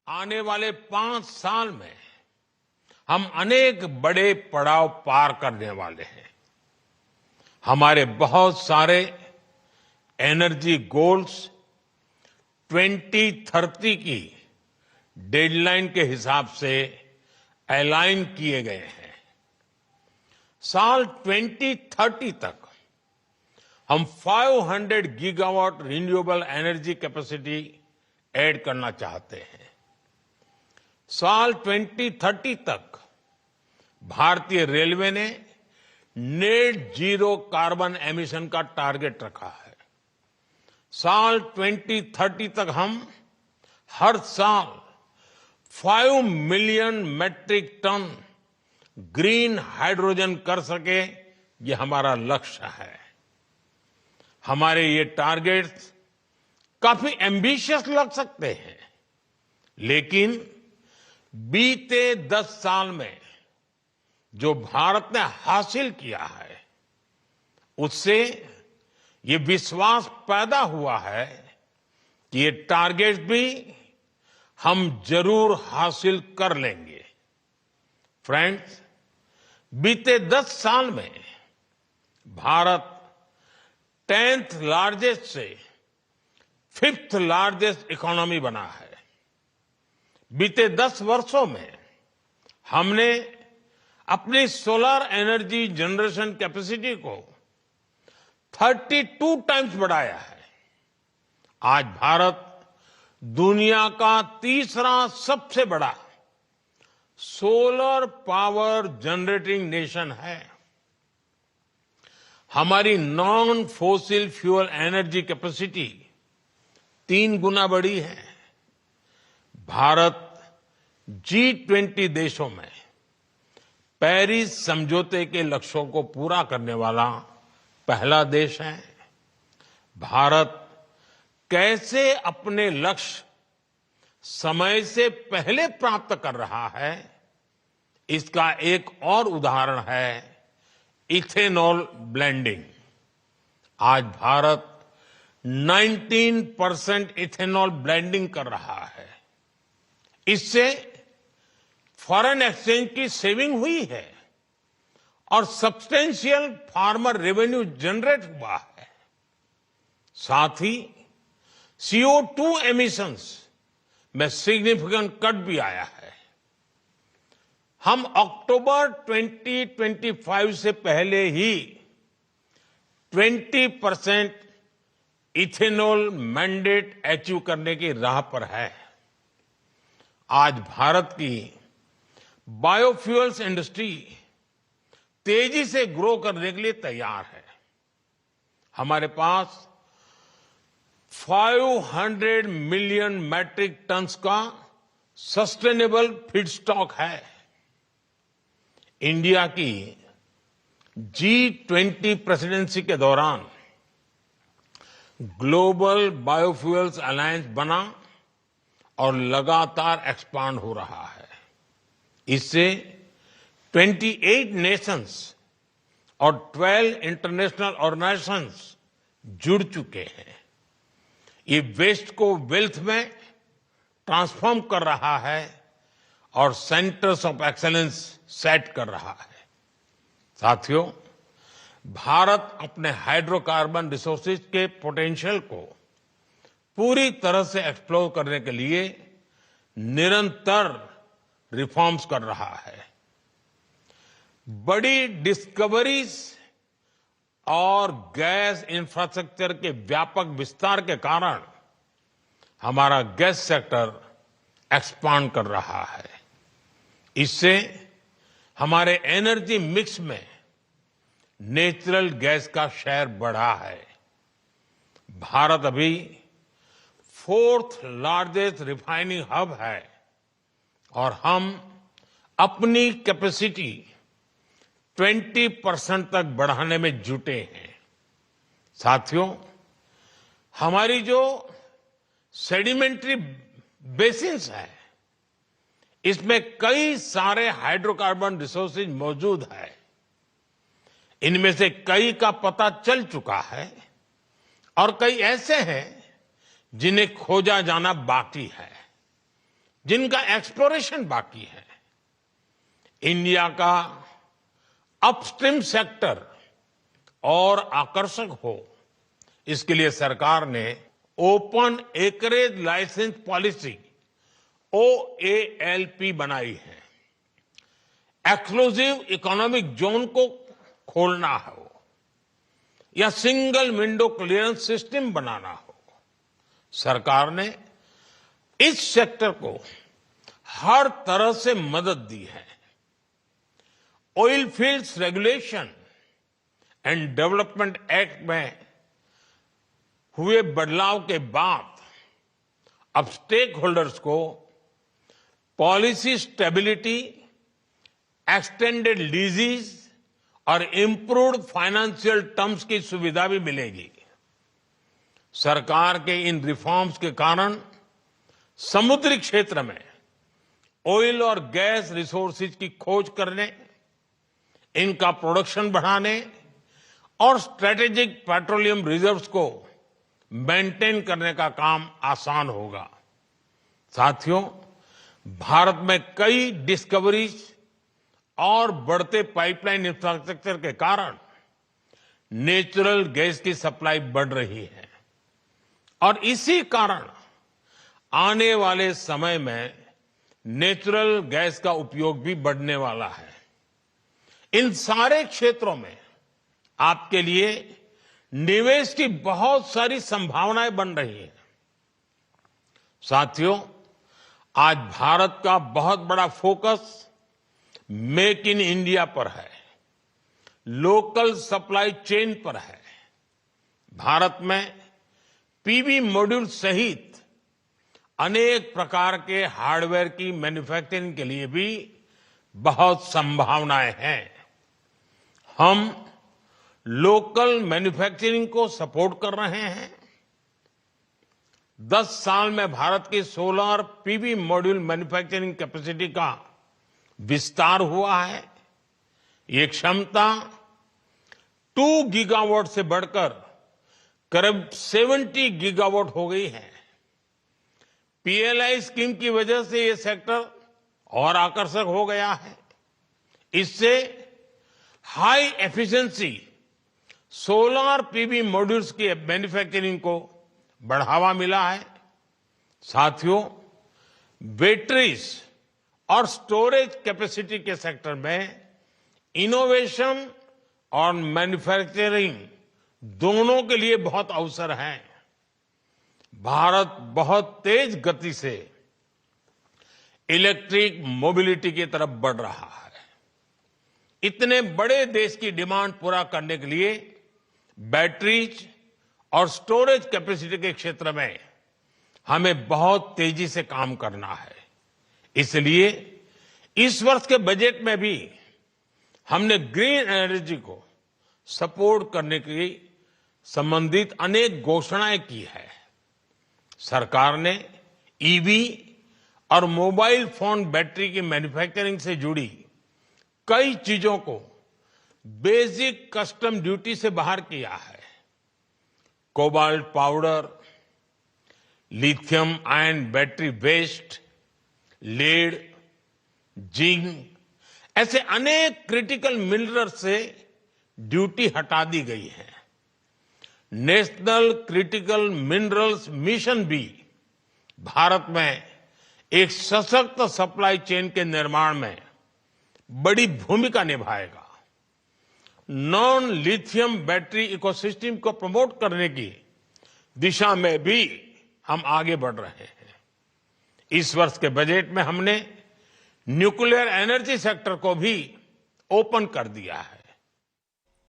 आने वाले 5 साल में हम अनेक बड़े पड़ाव पार करने वाले हैं। हमारे बहुत सारे एनर्जी गोल्स 2030 की डेडलाइन के हिसाब से अलाइन किए गए हैं। साल 2030 तक हम 500 gigawatt renewable energy capacity add करना चाहते हैं। साल 2030 तक भारतीय रेलवे ने नेट जीरो कार्बन एमिशन का टारगेट रखा है। साल 2030 तक हम हर साल 5 million metric ton green hydrogen कर सके, ये हमारा लक्ष्य है। हमारे ये टारगेट्स काफी एम्बिशियस लग सकते हैं, लेकिन बीते 10 साल में जो भारत ने हासिल किया है, उससे ये विश्वास पैदा हुआ है कि ये टारगेट्स भी हम जरूर हासिल कर लेंगे। फ्रेंड्स, बीते 10 साल में भारत 10th लार्जेस्ट से 5th लार्जेस्ट इकोनॉमी बना है। बीते 10 वर्षों में हमने अपनी सोलर एनर्जी जनरेशन कैपेसिटी को 32 टाइम्स बढ़ाया है। आज भारत दुनिया का तीसरा सबसे बड़ा सोलर पावर जनरेटिंग नेशन है। हमारी non fossil fuel energy capacity 3 गुना बढ़ी है। भारत G20 देशों में पेरिस समझौते के लक्ष्यों को पूरा करने वाला पहला देश है। भारत कैसे अपने लक्ष्य समय से पहले प्राप्त कर रहा है, इसका एक और उदाहरण है इथेनॉल ब्लेंडिंग। आज भारत 19% इथेनॉल ब्लेंडिंग कर रहा है। इससे फॉरेन एक्सचेंज की सेविंग हुई है और सब्सटेंशियल फार्मर रेवेन्यू जनरेट हुआ है। साथ ही CO2 एमिशंस में सिग्निफिकेंट कट भी आया है। हम अक्टूबर 2025 से पहले ही 20% इथेनॉल मैंडेट अचीव करने की राह पर है। आज भारत की बायोफ्यूल्स इंडस्ट्री तेजी से ग्रो करने के लिए तैयार है। हमारे पास 500 मिलियन मैट्रिक टन्स का सस्टेनेबल फीडस्टॉक है। इंडिया की G20 प्रेसिडेंसी के दौरान ग्लोबल बायोफ्यूल्स अलायंस बना और लगातार एक्सपांड हो रहा है। इससे 28 नेशंस और 12 इंटरनेशनल ऑर्गेनाइजेशंस जुड़ चुके हैं। ये वेस्ट को वेल्थ में ट्रांसफॉर्म कर रहा है और सेंटर्स ऑफ एक्सीलेंस सेट कर रहा है। साथियों, भारत अपने हाइड्रोकार्बन रिसोर्सेज के पोटेंशियल को पूरी तरह से एक्सप्लोर करने के लिए निरंतर रिफॉर्म्स कर रहा है। बड़ी डिस्कवरीज और गैस इंफ्रास्ट्रक्चर के व्यापक विस्तार के कारण हमारा गैस सेक्टर एक्सपांड कर रहा है। इससे हमारे एनर्जी मिक्स में नेचुरल गैस का शेयर बढ़ा है। भारत अभी 4th लार्जेस्ट रिफाइनिंग हब है और हम अपनी कैपेसिटी 20% तक बढ़ाने में जुटे हैं। साथियों, हमारी जो सेडिमेंट्री बेसिन्स है, इसमें कई सारे हाइड्रोकार्बन रिसोर्सेज मौजूद है। इनमें से कई का पता चल चुका है और कई ऐसे हैं जिन्हें खोजा जाना बाकी है। जिनका एक्सप्लोरेशन बाकी है। इंडिया का अपस्ट्रीम सेक्टर और आकर्षक हो, इसके लिए सरकार ने open acreage licence policy OALP बनाई है। एक्सक्लूसिव इकोनॉमिक जोन को खोलना हो या सिंगल विंडो क्लियरेंस सिस्टम बनाना हो, सरकार ने इस सेक्टर को हर तरह से मदद दी है। Oil fields regulation and development act में हुए बदलाव के बाद अब स्टेक होल्डर्स को पॉलिसी स्टेबिलिटी, एक्सटेंडेड लीजेस और इंप्रूव्ड फाइनेंशियल टर्म्स की सुविधा भी मिलेगी। सरकार के इन रिफॉर्म्स के कारण समुद्री क्षेत्र में ऑयल और गैस रिसोर्सेज की खोज करने, इनका प्रोडक्शन बढ़ाने और स्ट्रेटेजिक पेट्रोलियम रिजर्व्स को मेंटेन करने का काम आसान होगा। साथियों, भारत में कई डिस्कवरीज और बढ़ते पाइपलाइन इंफ्रास्ट्रक्चर के कारण नेचुरल गैस की सप्लाई बढ़ रही है और इसी कारण आने वाले समय में नेचुरल गैस का उपयोग भी बढ़ने वाला है। इन सारे क्षेत्रों में आपके लिए निवेश की बहुत सारी संभावनाएं बन रही हैं। साथियों, आज भारत का बहुत बड़ा फोकस मेक इन इंडिया पर है, लोकल सप्लाई चेन पर है। भारत में पीवी मॉड्यूल सहित अनेक प्रकार के हार्डवेयर की मैन्युफैक्चरिंग के लिए भी बहुत संभावनाएं हैं। हम लोकल मैन्युफैक्चरिंग को सपोर्ट कर रहे हैं। 10 साल में भारत की solar PV module manufacturing capacity का विस्तार हुआ है। ये क्षमता 2 गीगावाट से बढ़कर करीब 70 गीगावाट हो गई है। PLI स्कीम की वजह से ये सेक्टर और आकर्षक हो गया है। इससे high efficiency solar PV modules की मैन्युफैक्चरिंग को बढ़ावा मिला है। साथियों, बैटरीज और स्टोरेज कैपेसिटी के सेक्टर में इनोवेशन और मैन्युफैक्चरिंग दोनों के लिए बहुत अवसर हैं। भारत बहुत तेज गति से इलेक्ट्रिक मोबिलिटी की तरफ बढ़ रहा है। इतने बड़े देश की डिमांड पूरा करने के लिए बैटरीज और स्टोरेज कैपेसिटी के क्षेत्र में हमें बहुत तेजी से काम करना है। इसलिए इस वर्ष के बजट में भी हमने ग्रीन एनर्जी को सपोर्ट करने की संबंधित अनेक घोषणाएं की है। सरकार ने ईवी और मोबाइल फोन बैटरी की मैन्युफैक्चरिंग से जुड़ी कई चीजों को बेसिक कस्टम ड्यूटी से बाहर किया है। Cobalt powder, lithium ion battery waste, lead, zinc ऐसे अनेक क्रिटिकल मिनरल से ड्यूटी हटा दी गई है। नेशनल क्रिटिकल मिनरल्स मिशन भी भारत में एक सशक्त सप्लाई चेन के निर्माण में बड़ी भूमिका निभाएगा। नॉन लिथियम बैटरी इकोसिस्टम को प्रमोट करने की दिशा में भी हम आगे बढ़ रहे हैं। इस वर्ष के बजट में हमने न्यूक्लियर एनर्जी सेक्टर को भी ओपन कर दिया है।